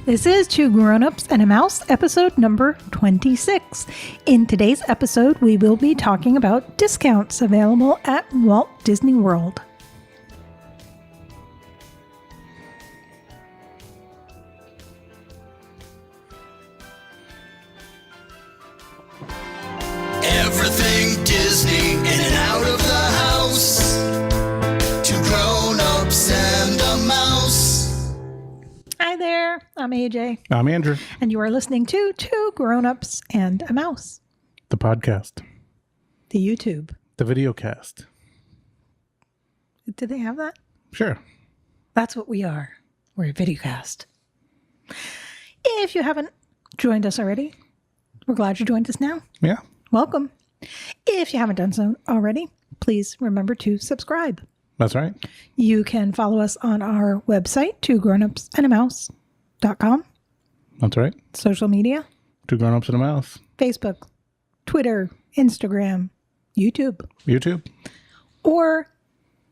This is Two Grown-Ups and a Mouse, episode number 26. In today's episode, we will be talking about discounts available at Walt Disney World. Everything Disney in and out of the house. Two grown-ups and a mouse. Hi there, I'm AJ. I'm Andrew. And you are listening to Two Grown-Ups and a Mouse. The podcast. The YouTube. The video cast. Do they have that? Sure. That's what we are. We're a videocast. If you haven't joined us already, we're glad you joined us now. Yeah. Welcome. If you haven't done so already, please remember to subscribe. That's right. You can follow us on our website, twogrownupsandamouse.com. That's right. Social media, Two grown-ups and a mouse. Facebook, Twitter, Instagram, YouTube. YouTube. Or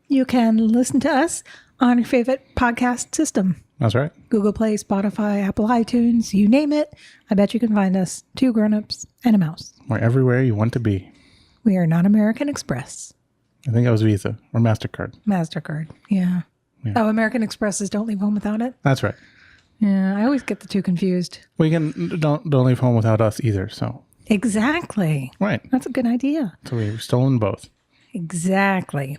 you can listen to us on your favorite podcast system. That's right. Google Play, Spotify, Apple iTunes, you name it. I bet you can find us. Two grown-ups and a mouse. We're everywhere you want to be. We are not American Express. I think that was Visa or MasterCard. MasterCard, yeah. Oh, American Expresses don't leave home without it? That's right. Yeah, I always get the two confused. We can don't leave home without us either. So Exactly. right. That's a good idea. So we've stolen both. Exactly.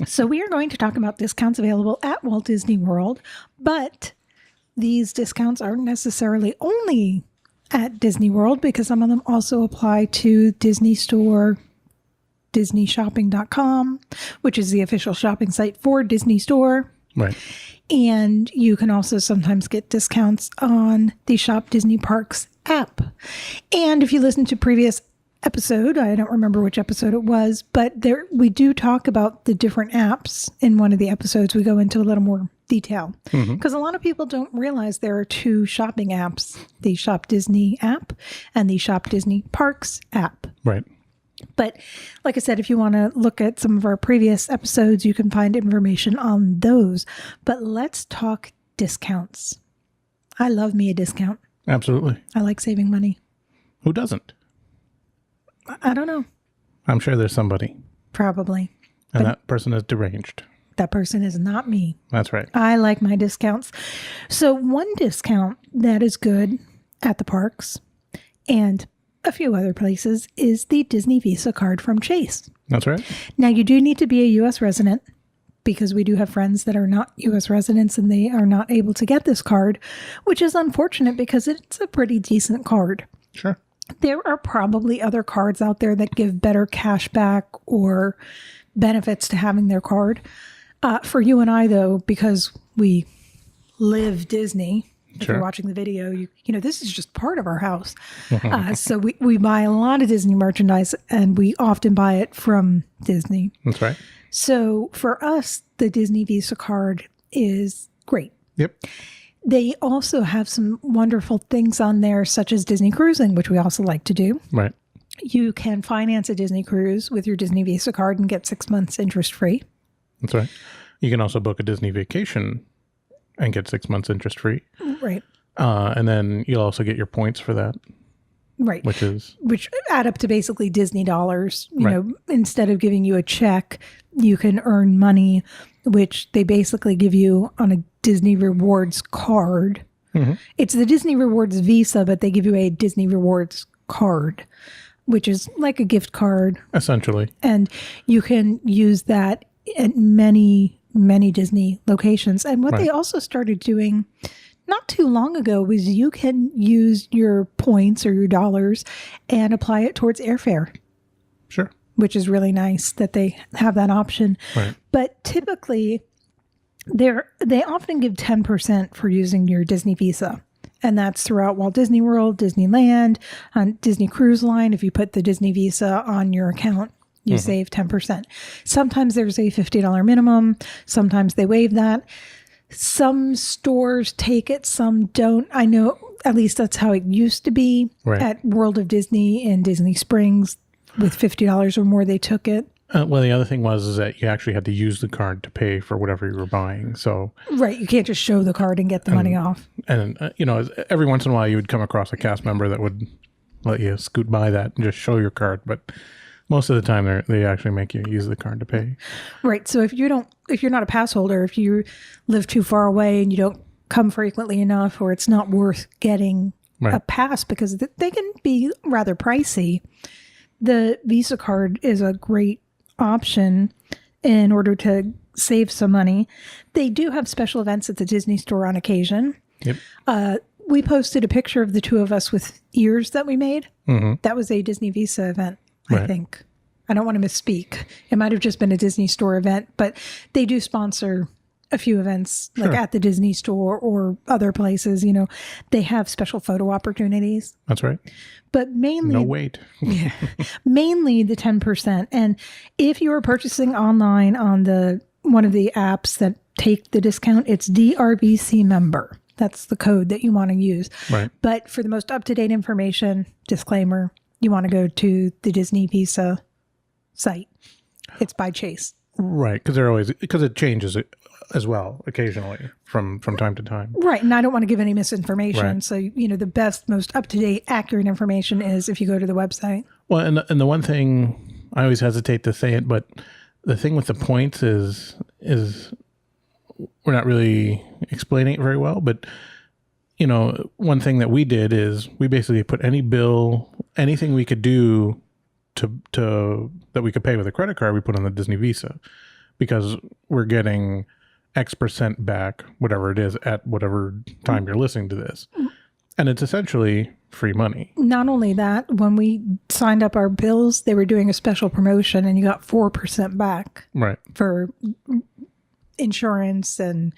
So we are going to talk about discounts available at Walt Disney World, but these discounts aren't necessarily only at Disney World because some of them also apply to Disney Store, DisneyShopping.com, which is the official shopping site for Disney Store. Right. And you can also sometimes get discounts on the Shop Disney Parks app. And if you listen to previous episode, I don't remember which episode it was, but there we do talk about the different apps. In one of the episodes, we go into a little more detail because a lot of people don't realize there are two shopping apps, the Shop Disney app and the Shop Disney Parks app. Right. But like I said, if you want to look at some of our previous episodes, you can find information on those. But let's talk discounts. I love me a discount. Absolutely. I like saving money. Who doesn't? I don't know. I'm sure there's somebody. Probably. And that person is deranged. That person is not me. That's right. I like my discounts. So one discount that is good at the parks and a few other places is the Disney Visa card from Chase. That's right. Now, you do need to be a U.S. resident because we do have friends that are not U.S. residents and they are not able to get this card, which is unfortunate because it's a pretty decent card. Sure. There are probably other cards out there that give better cash back or benefits to having their card. For you and I, though, because we live Disney, if you're watching the video, you know, this is just part of our house. So we buy a lot of Disney merchandise and we often buy it from Disney. That's right. So for us, the Disney Visa card is great. Yep. They also have some wonderful things on there, such as Disney cruising, which we also like to do. Right. You can finance a Disney cruise with your Disney Visa card and get 6 months interest free. That's right. You can also book a Disney vacation and get 6 months interest free. Right. And then you'll also get your points for that. Right. Which add up to basically Disney dollars. You Right. know, instead of giving you a check, you can earn money, which they basically give you on a Disney Rewards card. Mm-hmm. It's the Disney Rewards Visa, but they give you a Disney Rewards card, which is like a gift card. essentially. And you can use that at many, many Disney locations. And what they also started doing not too long ago was you can use your points or your dollars and apply it towards airfare. Sure. Which is really nice that they have that option. Right. But typically, they often give 10% for using your Disney Visa. And that's throughout Walt Disney World, Disneyland, on Disney Cruise Line. If you put the Disney Visa on your account, you save 10%. Sometimes there's a $50 minimum. Sometimes they waive that. Some stores take it, some don't. I know at least that's how it used to be at World of Disney in Disney Springs. With $50 or more, they took it. Well, the other thing is that you actually had to use the card to pay for whatever you were buying. So, Right. You can't just show the card and get the money off. and every once in a while you would come across a cast member that would let you scoot by that and just show your card. But most of the time they actually make you use the card to pay. Right. So if you're not a pass holder, if you live too far away and you don't come frequently enough, or it's not worth getting a pass because they can be rather pricey, the Visa card is a great option in order to save some money. They do have special events at the Disney store on occasion. Yep. We posted a picture of the two of us with ears that we made. Mm-hmm. That was a Disney Visa event, I think. I don't want to misspeak. It might have just been a Disney store event, but they do sponsor a few events like at the Disney store or other places. They have special photo opportunities. That's right. But mainly, no wait. mainly the 10%. And if you are purchasing online on one of the apps that take the discount, it's DRVC member. That's the code that you want to use. Right. But for the most up-to-date information, disclaimer, you want to go to the Disney Visa site. It's by Chase. Right, because it changes as well occasionally from time to time. Right, and I don't want to give any misinformation. Right. So, the best, most up-to-date, accurate information is if you go to the website. Well, and the one thing, I always hesitate to say it, but the thing with the points is we're not really explaining it very well. But, one thing that we did is we basically put anything we could do to that we could pay with a credit card, we put on the Disney Visa, because we're getting X percent back, whatever it is, at whatever time you're listening to this. And it's essentially free money. Not only that, when we signed up our bills, they were doing a special promotion and you got 4% back. Right. For insurance and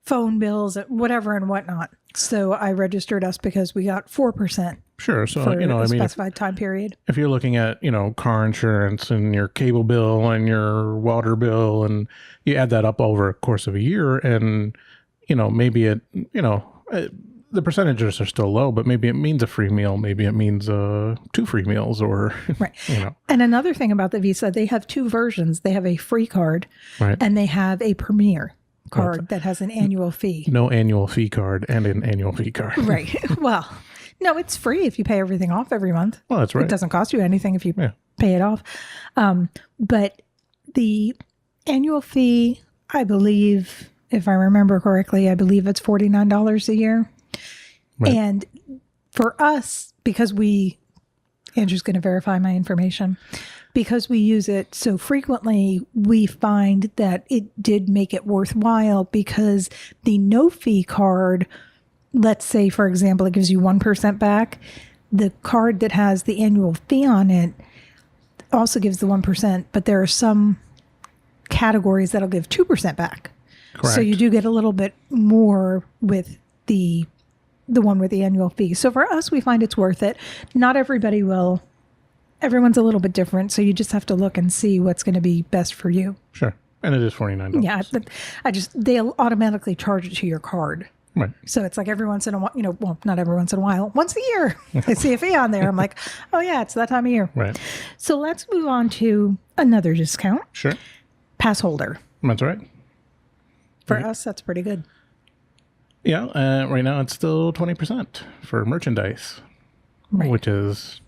phone bills, whatever and whatnot. So I registered us because we got 4%. Sure. So, for a specified time period. If you're looking at, car insurance and your cable bill and your water bill, and you add that up over a course of a year, and, maybe the percentages are still low, but maybe it means a free meal. Maybe it means 2 free meals, or, right. And another thing about the Visa, they have 2 versions. They have a free card, right, and they have a Premier card that has an annual fee. No annual fee card and an annual fee card. Right. Well, no, it's free if you pay everything off every month. Well, that's right. It doesn't cost you anything if you pay it off. But the annual fee, I believe, if I remember correctly, I believe it's $49 a year. Right. And for us, because Andrew's going to verify my information, because we use it so frequently, we find that it did make it worthwhile, because the no fee card, let's say, for example, it gives you 1% back. The card that has the annual fee on it also gives the 1%, but there are some categories that'll give 2% back. Correct. So you do get a little bit more with the one with the annual fee. So for us, we find it's worth it. Not everybody will. Everyone's a little bit different, so you just have to look and see what's going to be best for you. Sure. And it is $49. Yeah, they'll automatically charge it to your card. Right. So it's like every once in a while, well, not every once in a while, once a year, I see a fee on there. I'm like, oh yeah, it's that time of year. Right. So let's move on to another discount. Sure. Pass holder. That's right. For us, that's pretty good. Yeah. Right now it's still 20% for merchandise, which is,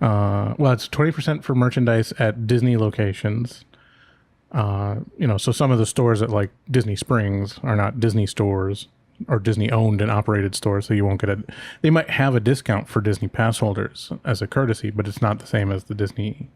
it's 20% for merchandise at Disney locations. So some of the stores at like Disney Springs are not Disney stores or Disney owned and operated stores. So you won't get they might have a discount for Disney pass holders as a courtesy, but it's not the same as the Disney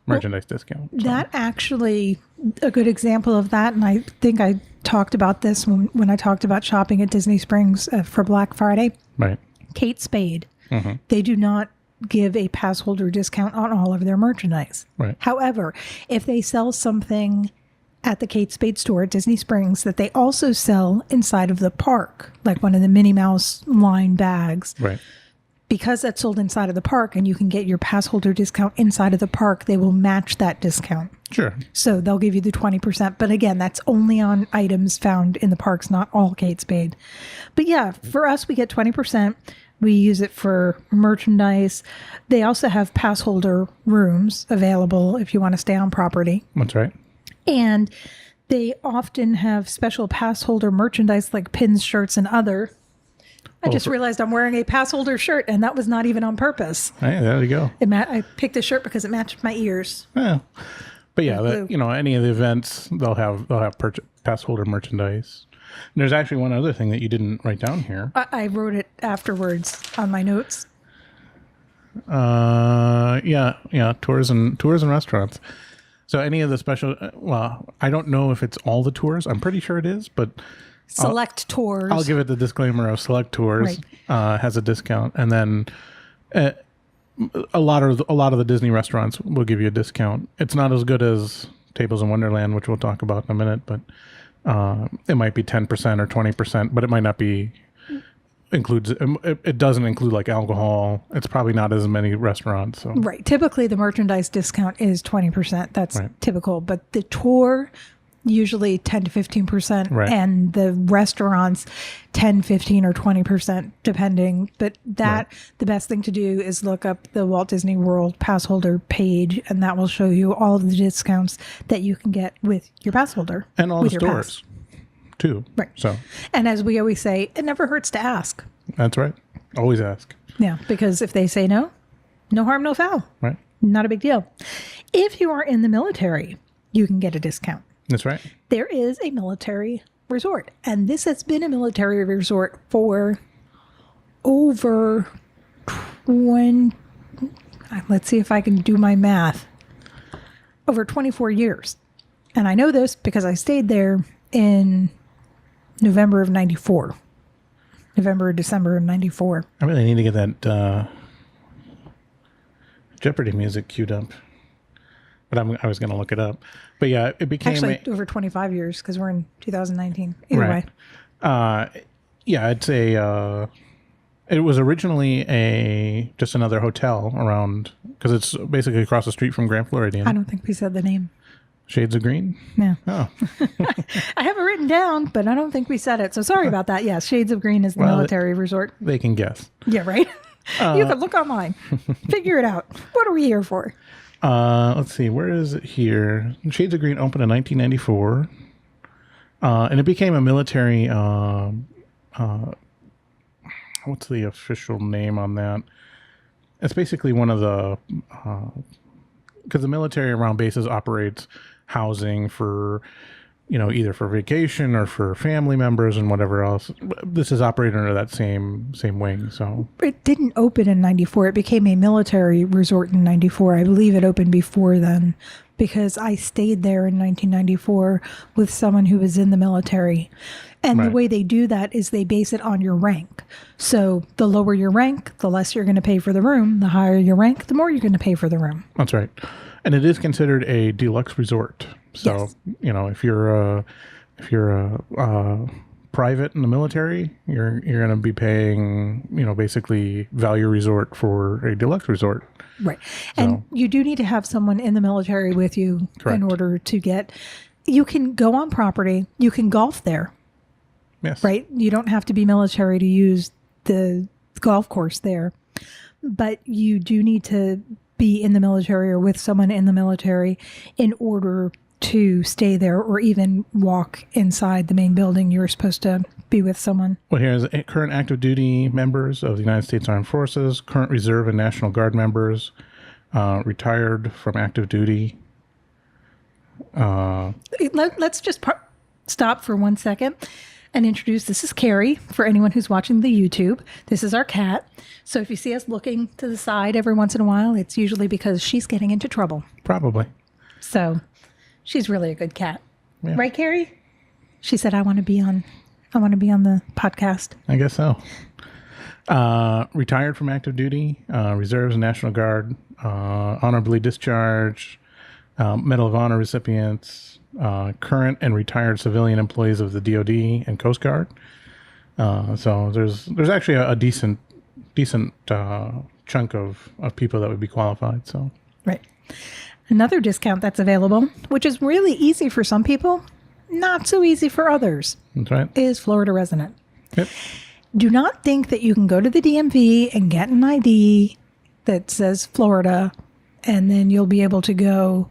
merchandise discount. So. That actually a good example of that. And I think I talked about this when I talked about shopping at Disney Springs for Black Friday. Right. Kate Spade. Mm-hmm. They do not give a pass holder discount on all of their merchandise. Right. However, if they sell something at the Kate Spade store at Disney Springs that they also sell inside of the park, like one of the Minnie Mouse line bags, right, because that's sold inside of the park and you can get your pass holder discount inside of the park, they will match that discount. Sure. So they'll give you the 20%. But again, that's only on items found in the parks, not all Kate Spade. But yeah, for us, we get 20%. We use it for merchandise. They also have pass holder rooms available if you want to stay on property. That's right. And they often have special pass holder merchandise like pins, shirts, and other. I just realized I'm wearing a pass holder shirt, and that was not even on purpose. Hey, there you go. I picked the shirt because it matched my ears. Yeah. But yeah, Blue. any of the events, they'll have pass holder merchandise. And there's actually one other thing that you didn't write down here. I wrote it afterwards on my notes. Yeah, tours and restaurants. So any of the special, I don't know if it's all the tours. I'm pretty sure it is, but Select tours. I'll give it the disclaimer of select tours has a discount, and then a lot of the Disney restaurants will give you a discount. It's not as good as Tables in Wonderland, which we'll talk about in a minute, but it might be 10% or 20%, but it might not be includes. It doesn't include like alcohol. It's probably not as many restaurants. So. Right. Typically, the merchandise discount is 20%. That's typical, but the tour usually 10 to 15%, and the restaurants 10, 15, or 20%, depending. But the best thing to do is look up the Walt Disney World pass holder page, and that will show you all of the discounts that you can get with your pass holder. And all the stores, too. Right. So, and as we always say, it never hurts to ask. That's right. Always ask. Yeah, because if they say no, no harm, no foul. Right. Not a big deal. If you are in the military, you can get a discount. That's right. There is a military resort, and this has been a military resort for over 20, let's see if I can do my math, over 24 years. And I know this because I stayed there in November of 94. November or December of 94. I really need to get that Jeopardy music queued up. But I was going to look it up. But yeah, it became... Actually, over 25 years, because we're in 2019. Either way. Yeah, it's it was originally just another hotel around... Because it's basically across the street from Grand Floridian. I don't think we said the name. Shades of Green? Yeah. Oh. I have it written down, but I don't think we said it. So sorry about that. Yes, Shades of Green is the military resort. They can guess. Yeah, right? You can look online. Figure it out. What are we here for? Let's see. Where is it here? Shades of Green opened in 1994. And it became a military... what's the official name on that? It's basically one of the... Because the military around bases operates housing for, either for vacation or for family members and whatever else. This is operated under that same wing. So it didn't open in 94. It became a military resort in 94. I believe it opened before then because I stayed there in 1994 with someone who was in the military. And the way they do that is they base it on your rank. So the lower your rank, the less you're going to pay for the room. The higher your rank, the more you're going to pay for the room. That's right. And it is considered a deluxe resort. So, if you're private in the military, you're going to be paying, basically value resort for a deluxe resort. Right. And you do need to have someone in the military with you in order to get, you can go on property, you can golf there. Yes. Right? You don't have to be military to use the golf course there. But you do need to be in the military or with someone in the military in order to stay there or even walk inside the main building. You're supposed to be with someone. Well, here's current active duty members of the United States Armed Forces, current Reserve and National Guard members, retired from active duty. Let's just stop for 1 second and introduce, this is Carrie, for anyone who's watching the YouTube. This is our cat. So if you see us looking to the side every once in a while, it's usually because she's getting into trouble. Probably. So she's really a good cat. Yeah. Right, Carrie? She said, I want to be on the podcast. I guess so. Retired from active duty, reserves and National Guard, honorably discharged, Medal of Honor recipients, current and retired civilian employees of the DoD and Coast Guard. So there's actually a decent chunk of people that would be qualified. So right. Another discount that's available, which is really easy for some people, not so easy for others. That's right. Is Florida resident. Yep. do not think that you can go to the DMV and get an ID that says Florida, and then you'll be able to go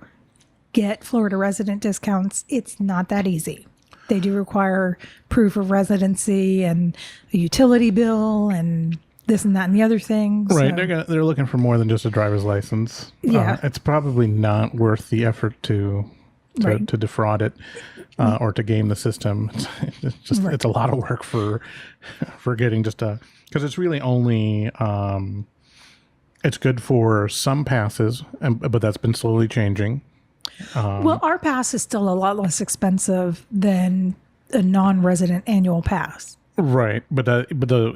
get Florida resident discounts. It's not that easy. They do require proof of residency and a utility bill and this and that and the other thing. Right. So, They're looking for more than just a driver's license. Yeah. It's probably not worth the effort to defraud it or to game the system. It's a lot of work for getting just because it's really only it's good for some passes, but that's been slowly changing. well, our pass is still a lot less expensive than a non-resident annual pass. Right, but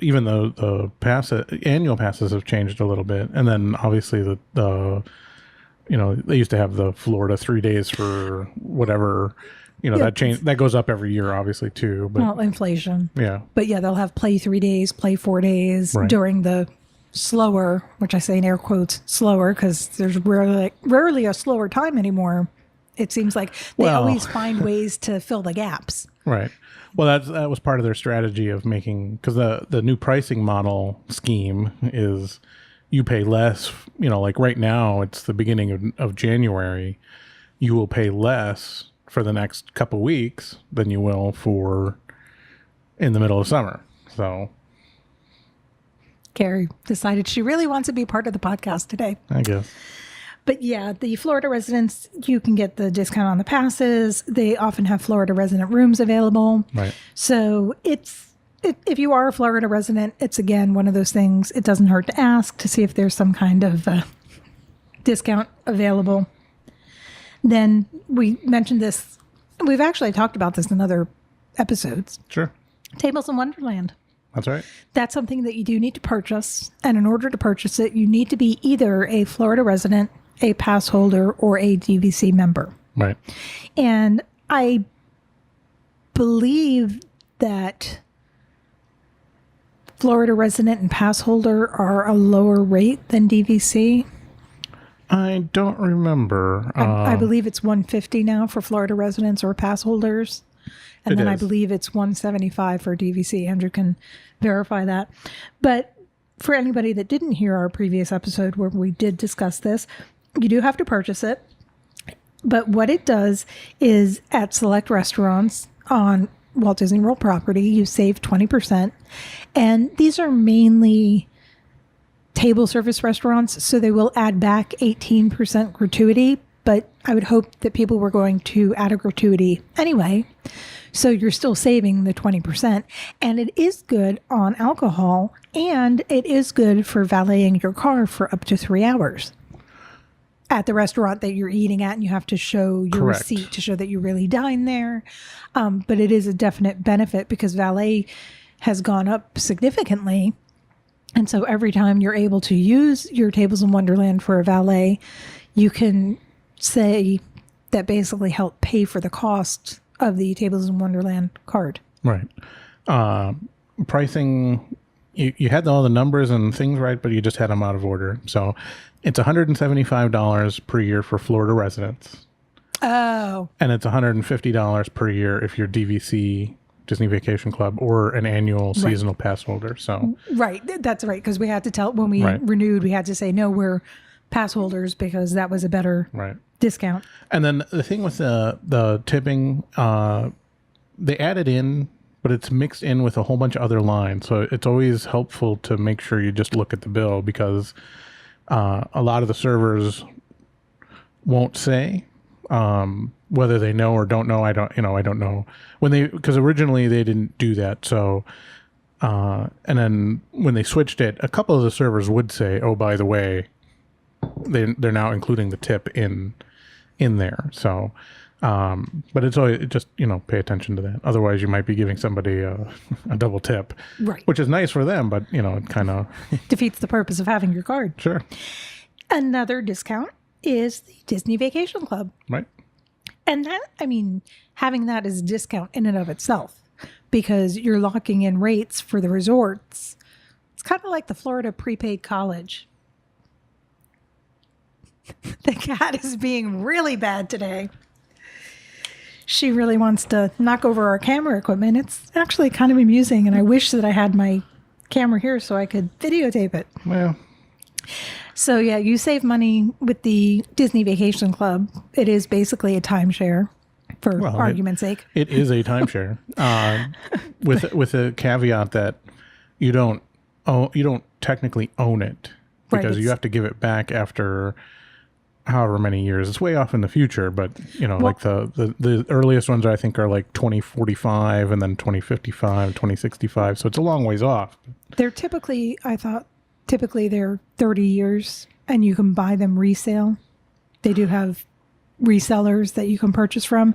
even though the annual passes have changed a little bit, and then obviously the they used to have the Florida 3 days for whatever, that change that goes up every year, obviously too. But Well, inflation. yeah, But yeah, they'll have play 3 days, play 4 days Right. during the slower, which I say in air quotes, slower, because there's rarely a slower time anymore. It seems like they Well- always find ways to fill the gaps. right. Well, that was part of their strategy of making, because the new pricing model scheme is you pay less. Like right now, it's the beginning of January. You will pay less for the next couple weeks than you will for in the middle of summer. So Carrie decided she really wants to be part of the podcast today. I guess. But yeah, the Florida residents, you can get the discount on the passes. They often have Florida resident rooms available. Right. So if you are a Florida resident, it's again one of those things. It doesn't hurt to ask to see if there's some kind of discount available. Then we mentioned this. We've actually talked about this in other episodes. Sure. Tables in Wonderland. That's right. That's something that you do need to purchase. And in order to purchase it, you need to be either a Florida resident, a pass holder, or a DVC member. Right. And I believe that Florida resident and pass holder are a lower rate than DVC. I don't remember. I believe it's $150 now for Florida residents or pass holders. And It then I is. believe it's $175 for DVC. Andrew can verify that. But for anybody that didn't hear our previous episode where we did discuss this, you do have to purchase it. But what it does is at select restaurants on Walt Disney World property, you save 20%. And these are mainly table service restaurants, so they will add back 18% gratuity. But I would hope that people were going to add a gratuity anyway. So you're still saving the 20%. And it is good on alcohol, and it is good for valeting your car for up to 3 hours at the restaurant that you're eating at, and you have to show your Correct. receipt to show that you really dined there. But it is a definite benefit because valet has gone up significantly. And so every time you're able to use your Tables in Wonderland for a valet, you can say that basically help pay for the cost of the Tables in Wonderland card. Right. Pricing, you had all the numbers and things right, but you just had them out of order. So it's $175 per year for Florida residents. Oh, And it's $150 per year if you're DVC, Disney Vacation Club, or an annual seasonal pass holder. So right. That's right. Because we had to tell, when we Right. renewed, we had to say, no, we're pass holders because that was a better right. discount. And then the thing with the tipping, they added in, but it's mixed in with a whole bunch of other lines. So it's always helpful to make sure you just look at the bill, because a lot of the servers won't say whether they know or don't know. I don't know because originally they didn't do that. So and then when they switched it, a couple of the servers would say, "Oh, by the way, they're now including the tip in there." So, but it's always just pay attention to that. Otherwise, you might be giving somebody a double tip, Right. which is nice for them, but it kind of Defeats the purpose of having your card. sure, Another discount is the Disney Vacation Club. right? And that, having that is a discount in and of itself because you're locking in rates for the resorts. It's kind of like the Florida prepaid college. The cat is being really bad today. She really wants to knock over our camera equipment. It's actually kind of amusing, and I wish that I had my camera here so I could videotape it. Well, So yeah, you save money with the Disney Vacation Club. It is basically a timeshare, for argument's sake. it is a timeshare, with a caveat that you don't technically own it, because you have to give it back after however many years. It's way off in the future, but like the earliest ones I think are like 2045 and then 2055, 2065. So it's a long ways off. They're typically, they're 30 years, and you can buy them resale. They do have resellers that you can purchase from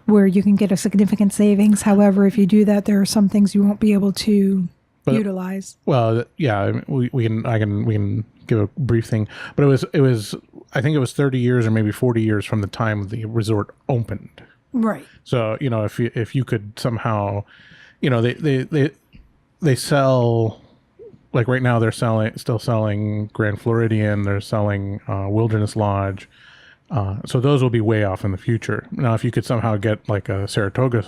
where you can get a significant savings. However, if you do that, there are some things you won't be able to utilize. Well, yeah, we can give a brief thing, but it was I think it was 30 years or maybe 40 years from the time the resort opened. Right. So, if you could somehow, they sell, like right now they're still selling Grand Floridian, they're selling Wilderness Lodge. So those will be way off in the future. Now, if you could somehow get like a Saratoga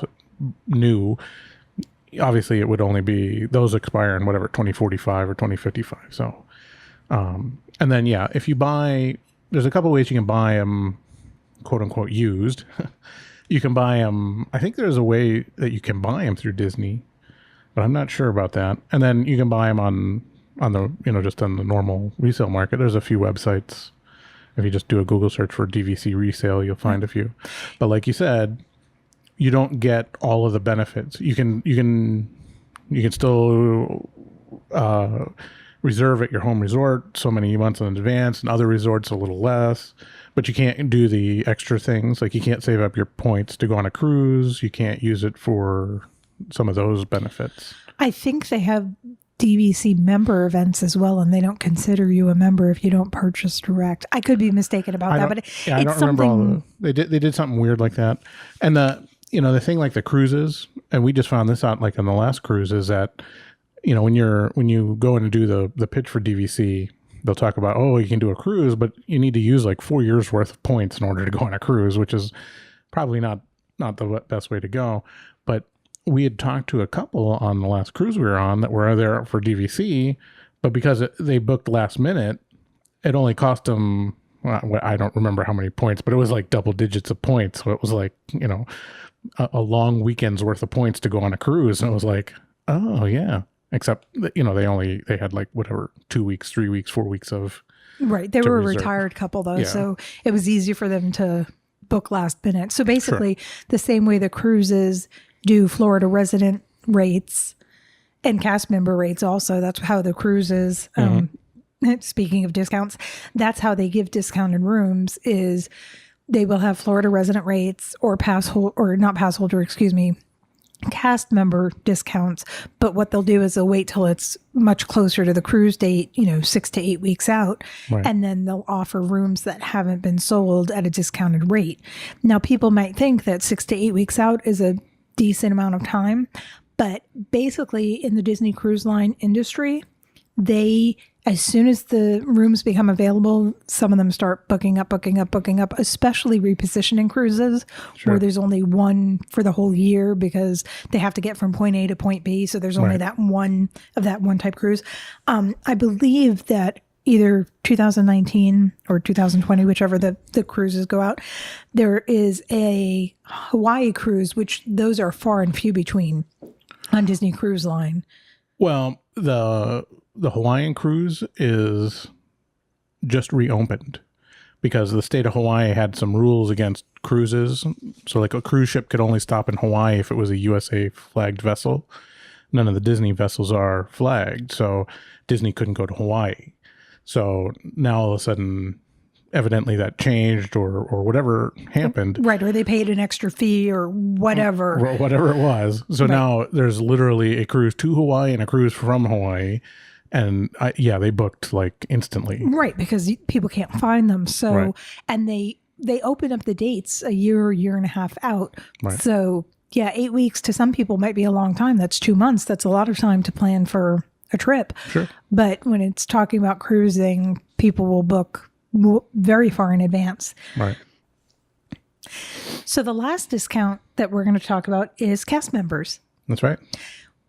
new, obviously it would only be, those expire in whatever, 2045 or 2055. So, and then, yeah, if you buy, there's a couple ways you can buy them, quote unquote, used. You can buy them. I think there's a way that you can buy them through Disney, but I'm not sure about that. And then you can buy them on the, just on the normal resale market. There's a few websites. If you just do a Google search for DVC resale, you'll find a few. But like you said, you don't get all of the benefits. You can still reserve at your home resort so many months in advance, and other resorts a little less. But you can't do the extra things. Like you can't save up your points to go on a cruise. You can't use it for some of those benefits. I think they have DVC member events as well, and they don't consider you a member if you don't purchase direct. I could be mistaken about that, but I don't remember all they did something weird like that. And the thing like the cruises, and we just found this out like on the last cruise, is that when you go in and do the pitch for DVC, they'll talk about, oh, you can do a cruise, but you need to use like 4 years worth of points in order to go on a cruise, which is probably not the best way to go. But we had talked to a couple on the last cruise we were on that were there for DVC, but because they booked last minute, it only cost them, well, I don't remember how many points, but it was like double digits of points. So it was like, a long weekend's worth of points to go on a cruise. And it was like, oh yeah. Except, they had like whatever, 2 weeks, 3 weeks, 4 weeks of. Right. They were a retired couple though. Yeah. So it was easy for them to book last minute. So basically the same way the cruises do Florida resident rates and cast member rates also. That's how the cruises, speaking of discounts, that's how they give discounted rooms, is they will have Florida resident rates or cast member discounts. But what they'll do is they'll wait till it's much closer to the cruise date, 6 to 8 weeks out. Right. And then they'll offer rooms that haven't been sold at a discounted rate. Now, people might think that 6 to 8 weeks out is a decent amount of time, but basically in the Disney Cruise Line industry, as soon as the rooms become available, some of them start booking up, especially repositioning cruises where there's only one for the whole year because they have to get from point A to point B. So there's only that one type cruise. I believe that either 2019 or 2020, whichever the cruises go out, there is a Hawaii cruise, which those are far and few between on Disney Cruise Line. Well, the Hawaiian cruise is just reopened because the state of Hawaii had some rules against cruises. So like a cruise ship could only stop in Hawaii if it was a USA flagged vessel. None of the Disney vessels are flagged, so Disney couldn't go to Hawaii. So now all of a sudden, evidently that changed or whatever happened. Right, or they paid an extra fee or whatever. Whatever it was. So now there's literally a cruise to Hawaii and a cruise from Hawaii. And they booked like instantly. Right, because people can't find them. So, and they open up the dates a year and a half out. Right. So, 8 weeks to some people might be a long time. That's 2 months. That's a lot of time to plan for a trip. Sure. But when it's talking about cruising, people will book very far in advance. Right. So the last discount that we're going to talk about is cast members. That's right.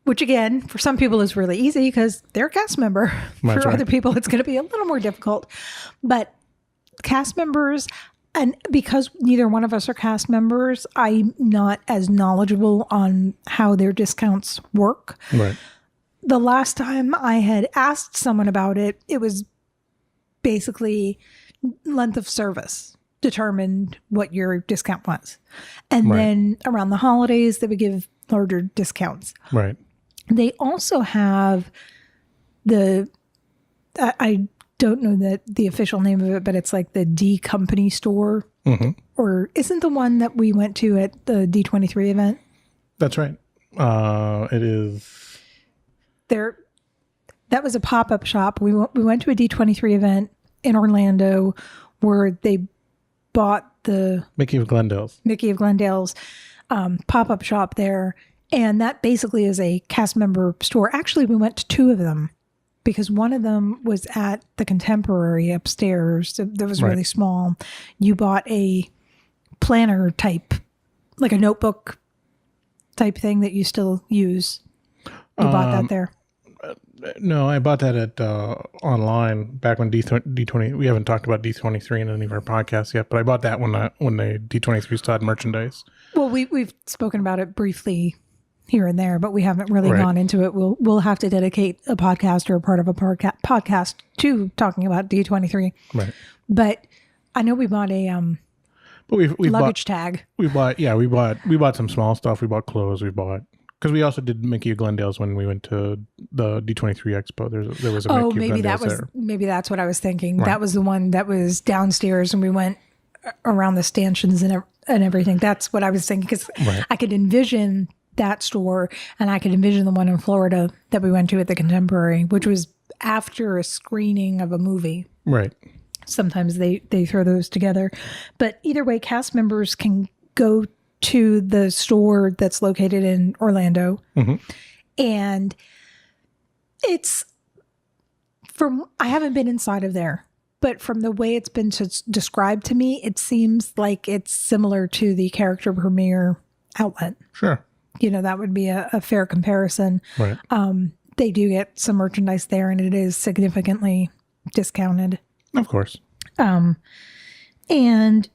which again, for some people is really easy because they're a cast member. That's For right. other people, it's going to be a little more difficult. But cast members, and because neither one of us are cast members, I'm not as knowledgeable on how their discounts work. Right. The last time I had asked someone about it, it was basically length of service determined what your discount was. And Right. then around the holidays, they would give larger discounts. Right. They also have I don't know the official name of it, but it's like the D Company store. Mm-hmm. Or isn't the one that we went to at the D23 event? That's right. It is. That was a pop-up shop. We went to a D23 event in Orlando where they bought the Mickey of Glendale's. Mickey of Glendale's pop-up shop there. And that basically is a cast member store. Actually, we went to two of them because one of them was at the Contemporary upstairs. That was really small. You bought a planner type, like a notebook type thing that you still use. You bought that there. No, I bought that at online back when D20. We haven't talked about D23 in any of our podcasts yet, but I bought that when the D23 still had merchandise. Well, we've spoken about it briefly here and there, but we haven't really gone into it. We'll have to dedicate a podcast or a part of a podcast to talking about D23. Right. But I know we bought a But we luggage tag. We bought some small stuff. We bought clothes. Because we also did Mickey of Glendale's when we went to the D23 Expo. There was a Mickey of Glendale's there. Maybe that's what I was thinking. Right. That was the one that was downstairs, and we went around the stanchions and everything. That's what I was thinking because I could envision that store, and I could envision the one in Florida that we went to at the Contemporary, which was after a screening of a movie. Right. Sometimes they throw those together. But either way, cast members can go to the store that's located in Orlando. Mm-hmm. And I haven't been inside of there, but from the way it's been described to me, it seems like it's similar to the character premiere outlet. Sure. That would be a fair comparison. Right. They do get some merchandise there, and it is significantly discounted. Of course. And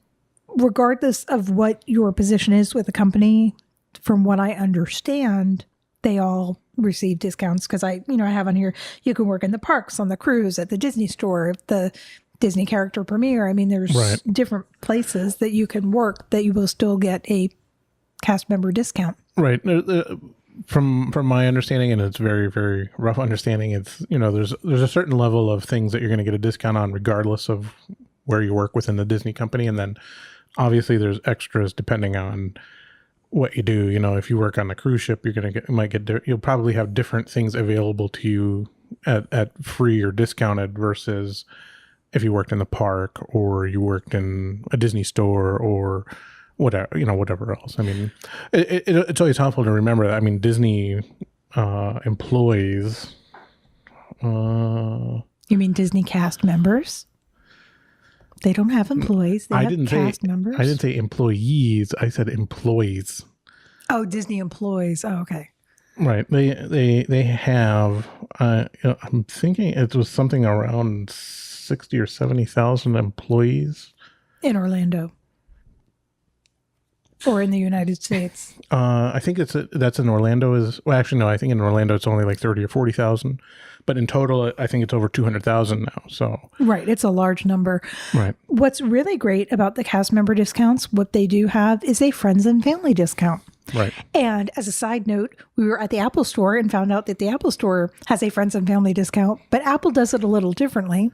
regardless of what your position is with the company, from what I understand, they all receive discounts because I have on here, you can work in the parks, on the cruise, at the Disney store, at the Disney character premiere. I mean, there's different places that you can work that you will still get a cast member discount. Right. From my understanding, and it's very, very rough understanding, it's, there's a certain level of things that you're going to get a discount on regardless of where you work within the Disney company. And then obviously there's extras depending on what you do. If you work on a cruise ship, you'll probably have different things available to you at free or discounted versus if you worked in the park or you worked in a Disney store or whatever else. I mean, it's always helpful to remember that. I mean, Disney employees. You mean Disney cast members? They don't have employees. They have cast members. I didn't say employees. I said employees. Oh, Disney employees. Oh, okay. Right. They have. I'm thinking it was something around 60 or 70,000 employees in Orlando. Or in the United States. I think that's in Orlando actually no, I think in Orlando it's only like 30 or 40,000, but in total I think it's over 200,000 now. So right, it's a large number. Right. What's really great about the cast member discounts, what they do have is a friends and family discount. Right. And as a side note, we were at the Apple store and found out that the Apple store has a friends and family discount, but Apple does it a little differently.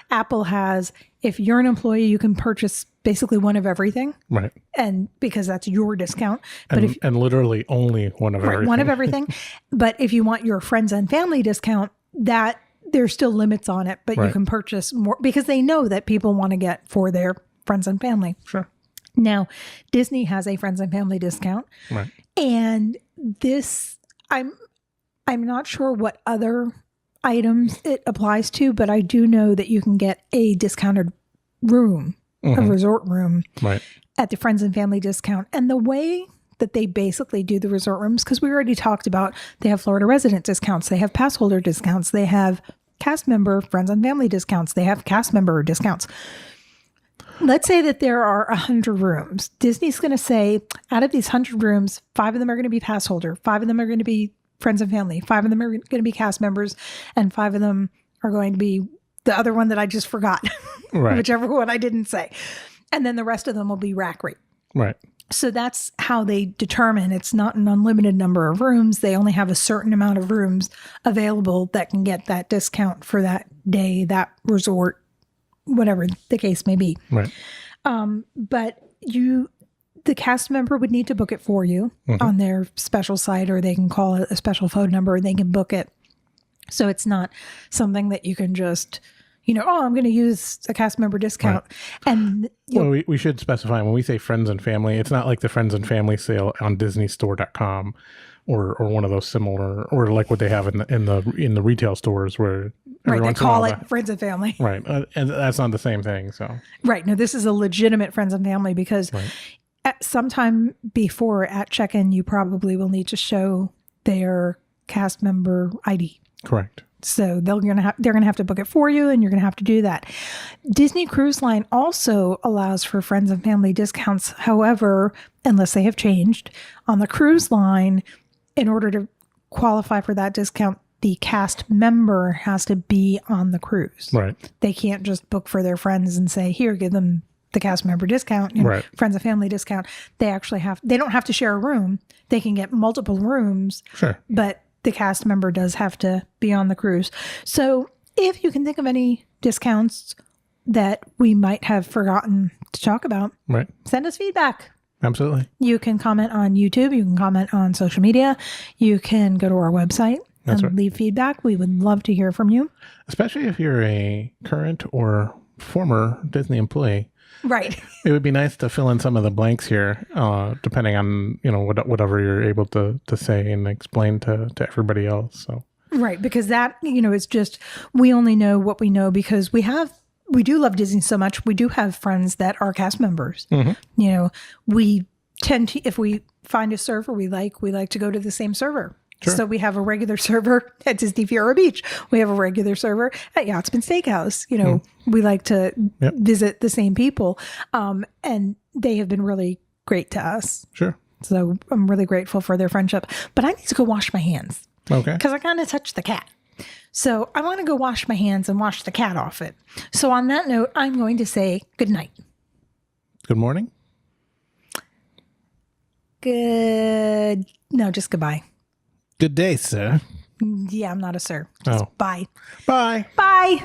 Apple has, if you're an employee, you can purchase basically one of everything. Right. And because that's your discount. But and literally only one of everything. One of everything. But if you want your friends and family discount, that there's still limits on it, but you can purchase more because they know that people want to get for their friends and family. Sure. Now, Disney has a friends and family discount. Right. And this, I'm not sure what other items it applies to, but I do know that you can get a discounted room, a resort room right. at the friends and family discount. And the way that they basically do the resort rooms, because we already talked about they have Florida resident discounts, they have pass holder discounts, they have cast member, friends and family discounts, they have cast member discounts. Let's say that there are 100 rooms. Disney's going to say, out of these 100 rooms, 5 of them are going to be pass holder, 5 of them are going to be friends and family, 5 of them are going to be cast members, and 5 of them are going to be the other one that I just forgot, Right. whichever one I didn't say. And then the rest of them will be rack rate. Right. So that's how they determine. It's not an unlimited number of rooms. They only have a certain amount of rooms available that can get that discount for that day, that resort, whatever the case may be. Right. But the cast member would need to book it for you on their special site, or they can call it a special phone number and they can book it. So it's not something that you can just, I'm going to use a cast member discount. Right. And Well, we should specify when we say friends and family, it's not like the friends and family sale on disneystore.com or one of those similar, or like what they have in the retail stores where right, they once in a call while it friends and family. Right. And that's not the same thing. So Right. No, this is a legitimate friends and family, because at sometime before at check-in, you probably will need to show their cast member ID. correct. So they're gonna have to book it for you, and you're gonna have to do that. Disney Cruise Line also allows for friends and family discounts. However, unless they have changed on the cruise line, in order to qualify for that discount, the cast member has to be on the cruise. Right. They can't just book for their friends and say, "Here, give them the cast member discount, Right. friends and family discount." They don't have to share a room. They can get multiple rooms, Sure. but the cast member does have to be on the cruise. So if you can think of any discounts that we might have forgotten to talk about, Right. send us feedback. Absolutely. You can comment on YouTube. You can comment on social media. You can go to our website That's and right. leave feedback. We would love to hear from you. Especially if you're a current or former Disney employee. Right. It would be nice to fill in some of the blanks here, depending on, whatever you're able to say and explain to everybody else. So Right. Because that, it's just, we only know what we know because we do love Disney so much. We do have friends that are cast members. We tend to, if we find a server we like to go to the same server. Sure. So we have a regular server at Disney Fiora Beach. We have a regular server at Yachtsman Steakhouse. We like to visit the same people. And they have been really great to us. sure. So I'm really grateful for their friendship. But I need to go wash my hands Okay. because I kind of touched the cat. So I want to go wash my hands and wash the cat off it. So on that note, I'm going to say good night. Good morning. Just goodbye. Good day, sir. Yeah, I'm not a sir. Just Oh. bye. Bye. Bye.